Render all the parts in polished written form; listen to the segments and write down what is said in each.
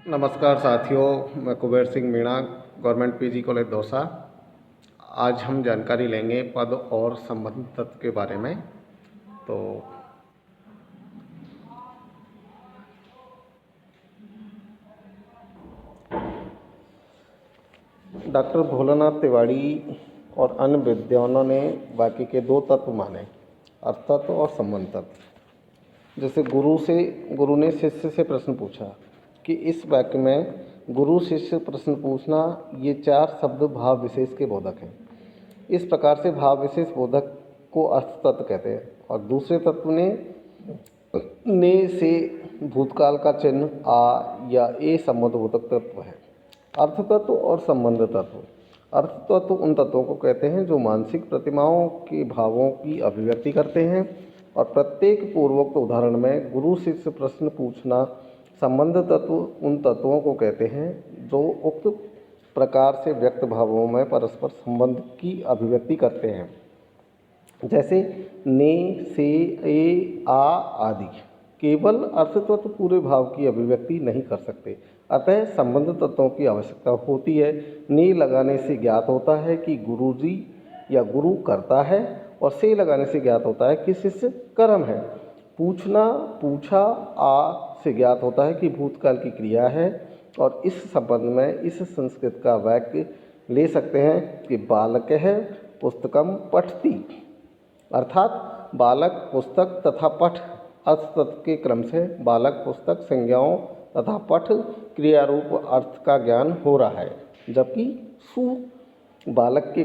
नमस्कार साथियों, मैं Kuber Singh Meena, government PG college Dausa. आज हम जानकारी लेंगे पद और संबंध तत्व के बारे में। तो डॉक्टर भोलानाथ तिवारी और अन्य विद्वानों ने वाक्य के दो तत्व माने, अर्थ तत्व और संबंध तत्व। जैसे गुरु ने शिष्य से प्रश्न पूछा कि इस वाक्य में गुरु शिष्य प्रश्न पूछना, ये चार शब्द भाव विशेष के बोधक हैं। इस प्रकार से भाव विशेष बोधक को अर्थ तत्व कहते हैं। और दूसरे तत्व ने से भूतकाल का चिन्ह आ या ए संबंध बोधक तत्व है। अर्थ तत्व और संबंध तत्व। अर्थ तत्व उन तत्वों को कहते हैं जो मानसिक प्रतिमाओं के भावों की अभिव्यक्ति करते हैं। और प्रत्येक पूर्वोक्त उदाहरण में गुरु शिष्य प्रश्न पूछना। संबंध तत्व उन तत्वों को कहते हैं जो उक्त प्रकार से व्यक्त भावों में परस्पर संबंध की अभिव्यक्ति करते हैं, जैसे ने, से, ए, आ आदि। केवल अर्थ तत्व पूरे भाव की अभिव्यक्ति नहीं कर सकते, अतः संबंध तत्वों की आवश्यकता होती है। ने लगाने से ज्ञात होता है कि गुरुजी या गुरु करता है, और से लगाने से ज्ञात होता है कि शिष्य कर्म है। पूछना, पूछा, आ से ज्ञात होता है कि भूतकाल की क्रिया है। और इस संबंध में इस संस्कृत का वाक्य ले सकते हैं कि बालकः पुस्तकम पठति, अर्थात बालक पुस्तक तथा पठ अर्थ तत्व के क्रम से बालक पुस्तक संज्ञाओं तथा पठ क्रियारूप अर्थ का ज्ञान हो रहा है, जबकि सु बालक के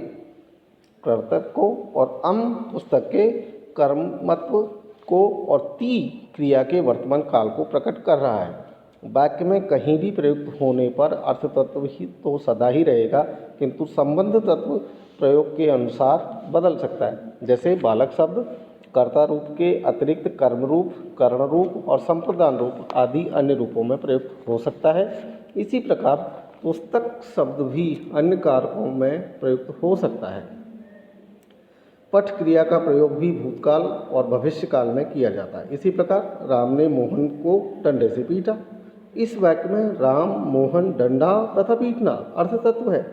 कर्तव्य को और पुस्तक के कर्मत्व को और ती क्रिया के वर्तमान काल को प्रकट कर रहा है। वाक्य में कहीं भी प्रयुक्त होने पर अर्थ तत्व ही तो सदा ही रहेगा, किंतु संबंध तत्व प्रयोग के अनुसार बदल सकता है। जैसे बालक शब्द कर्ता रूप के अतिरिक्त कर्म रूप, कर्ण रूप और संप्रदान रूप आदि अन्य रूपों में प्रयुक्त हो सकता है। इसी प्रकार पुस्तक शब्द भी अन्य कारकों में प्रयुक्त हो सकता है। पठ क्रिया का प्रयोग भी भूतकाल और भविष्य काल में किया जाता है। इसी प्रकार राम ने मोहन को डंडे से पीटा। इस वाक्य में राम, मोहन, डंडा तथा पीटना अर्थ तत्व है,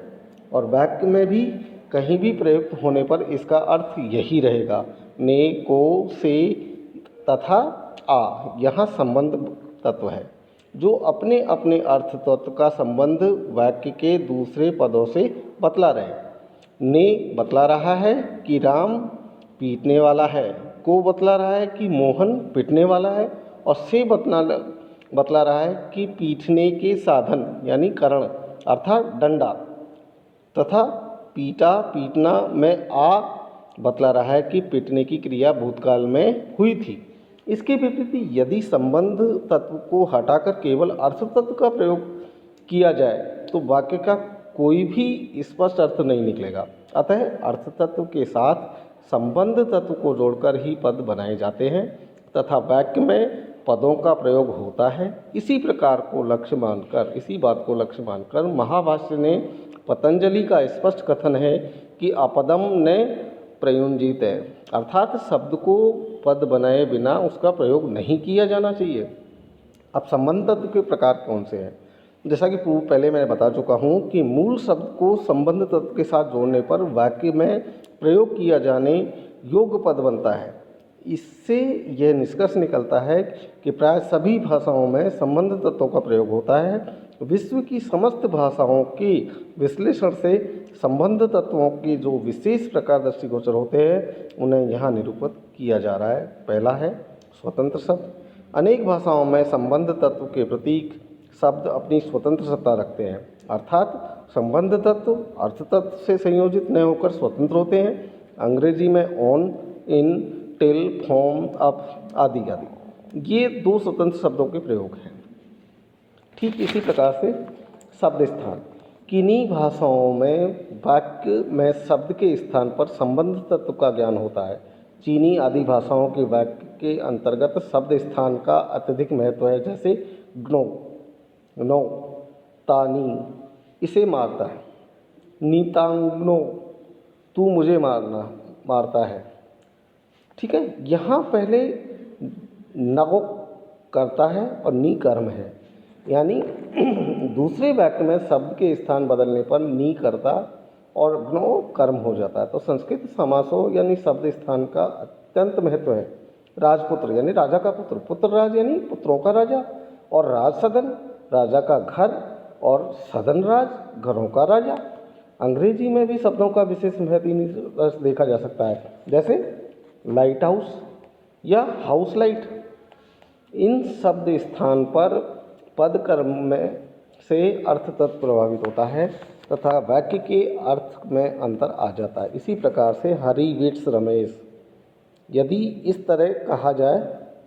और वाक्य में भी कहीं भी प्रयुक्त होने पर इसका अर्थ यही रहेगा। ने, को, से तथा आ यहाँ संबंध तत्व है, जो अपने अपने अर्थ तत्व का संबंध वाक्य के दूसरे पदों से बतला रहे। ने बतला रहा है कि राम पीटने वाला है, को बतला रहा है कि मोहन पीटने वाला है, और से बतला रहा है कि पीटने के साधन यानी करण अर्थात डंडा, तथा पीटा पीटना में आ बतला रहा है कि पीटने की क्रिया भूतकाल में हुई थी। इसके विपरीत यदि संबंध तत्व को हटाकर केवल अर्थ तत्व का प्रयोग किया जाए तो वाक्य का कोई भी स्पष्ट अर्थ नहीं निकलेगा। अतः अर्थ तत्व के साथ संबंध तत्व को जोड़कर ही पद बनाए जाते हैं तथा वाक्य में पदों का प्रयोग होता है। इसी बात को लक्ष्य मानकर महाभाष्य ने पतंजलि का स्पष्ट कथन है कि अपदम न प्रयुंजित है, अर्थात शब्द को पद बनाए बिना उसका प्रयोग नहीं किया जाना चाहिए। अब संबंध तत्व के प्रकार कौन से हैं? जैसा कि पहले मैंने बता चुका हूँ कि मूल शब्द को संबंध तत्व के साथ जोड़ने पर वाक्य में प्रयोग किया जाने योग्य पद बनता है। इससे यह निष्कर्ष निकलता है कि प्राय सभी भाषाओं में संबंध तत्वों का प्रयोग होता है। विश्व की समस्त भाषाओं के विश्लेषण से संबंध तत्वों के जो विशेष प्रकार दृष्टिगोचर होते हैं उन्हें यहाँ निरूपित किया जा रहा है। पहला है स्वतंत्र शब्द। अनेक भाषाओं में संबंध तत्व के प्रतीक शब्द अपनी स्वतंत्र सत्ता रखते हैं, अर्थात संबंध तत्व अर्थ तत्व से संयोजित न होकर स्वतंत्र होते हैं। अंग्रेजी में on, in, till, from, up आदि आदि ये दो स्वतंत्र शब्दों के प्रयोग हैं। ठीक इसी प्रकार से शब्द स्थान। किन्हीं भाषाओं में वाक्य में शब्द के स्थान पर संबंध तत्व का ज्ञान होता है। चीनी आदि भाषाओं के वाक्य के अंतर्गत शब्द स्थान का अत्यधिक महत्व है। जैसे ग्नो, नो, तानी इसे मारता है, नीतांगनो तू मुझे मारता है। ठीक है, यहाँ पहले नगो करता है और नी कर्म है, यानी दूसरे वाक्य में शब्द के स्थान बदलने पर नी कर्ता और गणो कर्म हो जाता है। तो संस्कृत समासों यानी शब्द स्थान का अत्यंत महत्व है। राजपुत्र यानी राजा का पुत्र, पुत्र राज यानी पुत्रों का राजा, और राज सदन राजा का घर, और सदन राज घरों का राजा। अंग्रेजी में भी शब्दों का विशेष महत्व देखा जा सकता है, जैसे लाइट हाउस या हाउस लाइट। इन शब्द स्थान पर पद कर्म में से अर्थ तत्व प्रभावित होता है तथा वाक्य के अर्थ में अंतर आ जाता है। इसी प्रकार से हरी बिट्स रमेश, यदि इस तरह कहा जाए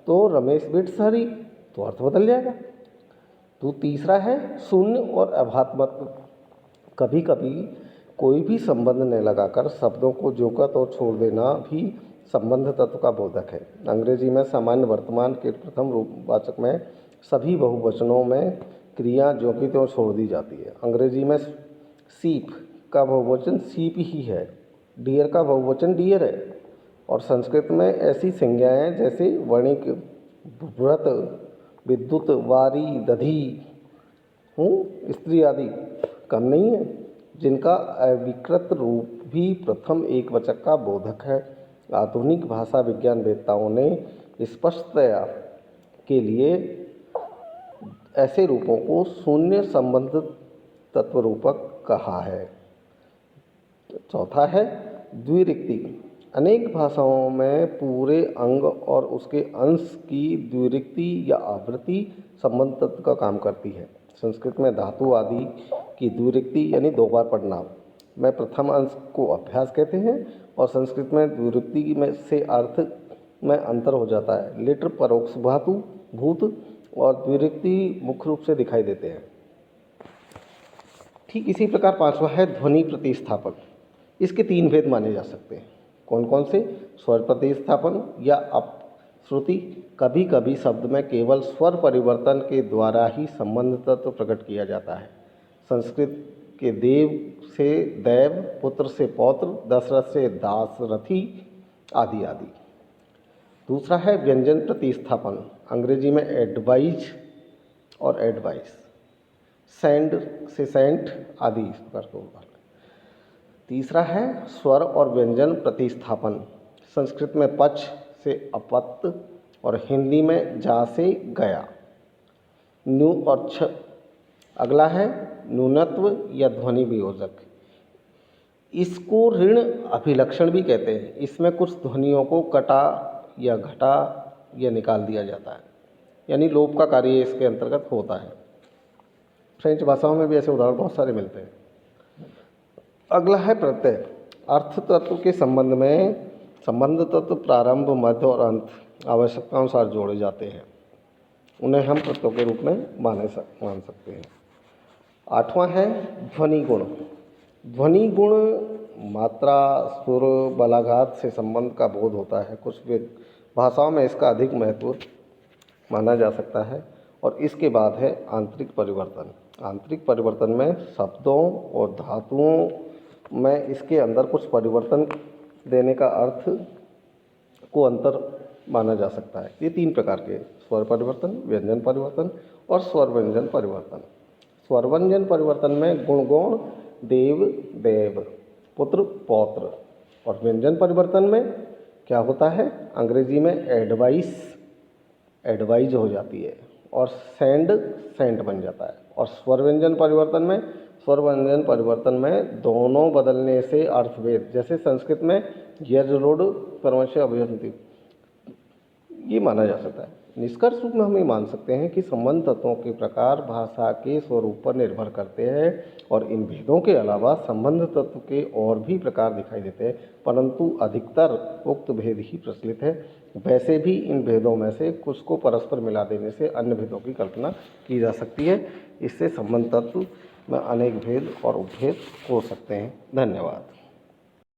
तो रमेश बिट्स हरी, तो अर्थ बदल जाएगा। तो तीसरा है शून्य और अभात्मक। कभी कभी कोई भी संबंध न लगाकर शब्दों को ज्यों का त्यों छोड़ देना भी संबंध तत्व का बोधक है। अंग्रेजी में सामान्य वर्तमान के प्रथम रूपवाचक में सभी बहुवचनों में क्रिया ज्यों की त्यों छोड़ दी जाती है। अंग्रेजी में सीप का बहुवचन सीप ही है, डियर का बहुवचन डियर है, और संस्कृत में ऐसी संज्ञाएं जैसे वणिक, व्रत, विद्युत, वारी, दधी, स्त्री आदि कम नहीं है, जिनका अविकृत रूप भी प्रथम एकवचक का बोधक है। आधुनिक भाषा विज्ञान वेत्ताओं ने स्पष्टतया के लिए ऐसे रूपों को शून्य संबंध तत्व रूपक कहा है। चौथा है द्विरिक्ति। अनेक भाषाओं में पूरे अंग और उसके अंश की द्विरिक्ति या आवृत्ति संबंध तत्व का काम करती है। संस्कृत में धातु आदि की द्विरिक्ति यानी दो बार पढ़ना में प्रथम अंश को अभ्यास कहते हैं, और संस्कृत में द्विरिक्ति में से अर्थ में अंतर हो जाता है। लिट परोक्ष धातु भूत और द्विरिक्ति मुख्य रूप से दिखाई देते हैं। ठीक इसी प्रकार पांचवा है ध्वनि प्रतिस्थापन। इसके तीन भेद माने जा सकते हैं। कौन कौन से? स्वर प्रतिस्थापन या अपश्रुति। कभी कभी शब्द में केवल स्वर परिवर्तन के द्वारा ही संबंध तत्व प्रकट किया जाता है। संस्कृत के देव से दैव, पुत्र से पौत्र, दशरथ से दासरथी आदि आदि। दूसरा है व्यंजन प्रतिस्थापन। अंग्रेजी में एडवाइज और एडवाइस, सेंड से सेंट आदि इस प्रकार को होगा। तीसरा है स्वर और व्यंजन प्रतिस्थापन। संस्कृत में पच से अपत्य और हिंदी में जा से गया, न्यू और छ। अगला है न्यूनत्व या ध्वनि वियोजक। इसको ऋण अभिलक्षण भी कहते हैं। इसमें कुछ ध्वनियों को कटा या घटा या निकाल दिया जाता है, यानी लोप का कार्य इसके अंतर्गत होता है। फ्रेंच भाषाओं में भी ऐसे उदाहरण बहुत सारे मिलते हैं। अगला है प्रत्यय। अर्थ तत्व के संबंध में संबंध तत्व प्रारंभ, मध्य और अंत आवश्यकतानुसार जोड़े जाते हैं। उन्हें हम प्रत्ययों के रूप में मान सकते हैं। आठवां है ध्वनि गुण। ध्वनि गुण मात्रा, सुर, बलाघात से संबंध का बोध होता है। कुछ भाषाओं में इसका अधिक महत्व माना जा सकता है। और इसके बाद है आंतरिक परिवर्तन। आंतरिक परिवर्तन में शब्दों और धातुओं में इसके अंदर कुछ परिवर्तन देने का अर्थ को अंतर माना जा सकता है। ये तीन प्रकार के स्वर परिवर्तन, व्यंजन परिवर्तन और स्वर व्यंजन परिवर्तन। स्वर व्यंजन परिवर्तन में गुण गौण, देव देव, पुत्र पौत्र। और व्यंजन परिवर्तन में क्या होता है? अंग्रेजी में एडवाइज हो जाती है और सेंड सेंट बन जाता है। और स्वर व्यंजन परिवर्तन में दोनों बदलने से अर्थभेद, जैसे संस्कृत में यजरोड परमश्य अभियंती, ये माना जा सकता है। निष्कर्ष रूप में हम ये मान सकते हैं कि संबंध तत्वों के प्रकार भाषा के स्वरूप पर निर्भर करते हैं, और इन भेदों के अलावा संबंध तत्व के और भी प्रकार दिखाई देते हैं, परंतु अधिकतर उक्त भेद ही प्रचलित है। वैसे भी इन भेदों में से कुछ को परस्पर मिला देने से अन्य भेदों की कल्पना की जा सकती है। इससे संबंध तत्व में अनेक भेद और उपभेद हो सकते हैं। धन्यवाद।